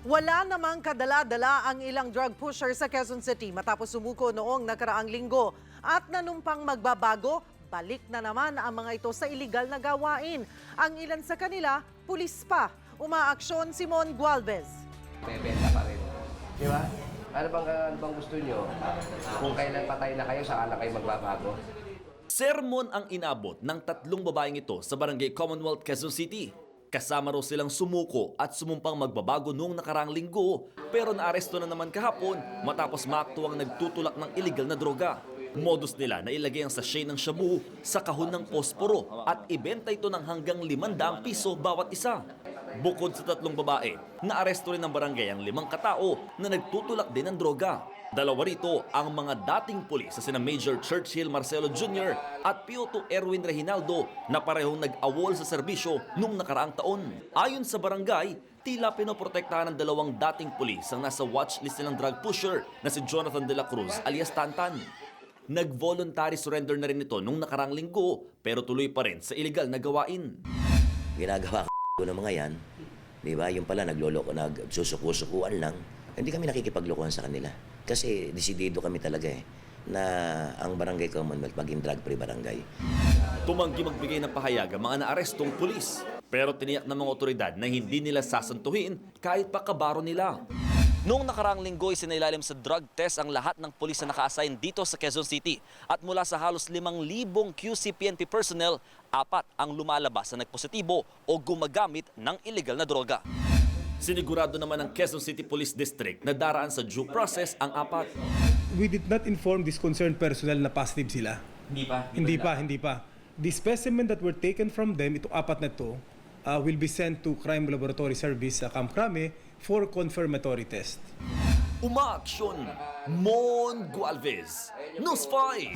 Wala namang kadala-dala ang ilang drug pusher sa Quezon City matapos sumuko noong nakaraang linggo. At nanumpang magbabago, balik na naman ang mga ito sa iligal na gawain. Ang ilan sa kanila, pulis pa. Umaaksyon Simon Gualvez. Bebenta pa rin. Di ba? Ano bang gusto nyo? Kung kailan patay na kayo, saan na kayo magbabago? Sermon ang inabot ng tatlong babaeng ito sa Barangay Commonwealth, Quezon City. Kasama raw silang sumuko at sumumpang magbabago noong nakaraang linggo, pero naaresto na naman kahapon matapos maaktuwang nagtutulak ng iligal na droga. Modus nila na ilagay ang sachet ng shabu sa kahon ng posporo at ibenta ito ng hanggang 500 piso bawat isa. Bukod sa tatlong babae, naaresto rin ng barangay ang 5 katao na nagtutulak din ng droga. Dalawa rito ang mga dating pulis sa sina Major Churchill Marcelo Jr. at Piotr Erwin Reginaldo na parehong nag-awol sa serbisyo noong nakaraang taon. Ayon sa barangay, tila pinoprotektahan ng 2 dating pulis ang nasa watchlist nilang drug pusher na si Jonathan de la Cruz alias Tantan. Nag-voluntary surrender na rin ito noong nakaraang linggo pero tuloy pa rin sa illegal na gawain. Ginagawa ko ng mga yan, di ba? Yung pala nagloloko, nagsusuko-sukuan lang. Hindi kami nakikipaglokohan sa kanila. Kasi desidido kami talaga na ang Barangay Commonwealth maging drug-free barangay. Tumanggi magbigay ng pahayag ang mga naarestong pulis. Pero tiniyak ng mga otoridad na hindi nila sasantuhin kahit pa kabaro nila. Noong nakaraang linggo, isinailalim sa drug test ang lahat ng pulis na naka-assign dito sa Quezon City. At mula sa halos 5,000 QC-PNP personnel, 4 ang lumalabas na nagpositibo o gumagamit ng illegal na droga. Sinigurado naman ng Quezon City Police District na daraan sa due process ang 4. We did not inform this concerned personnel na positive sila. Hindi pa. The specimen that were taken from them, itong 4 na ito, will be sent to Crime Laboratory Service sa Camp Crame for confirmatory test. Umaaksyon, Mon Gualvez, News 5.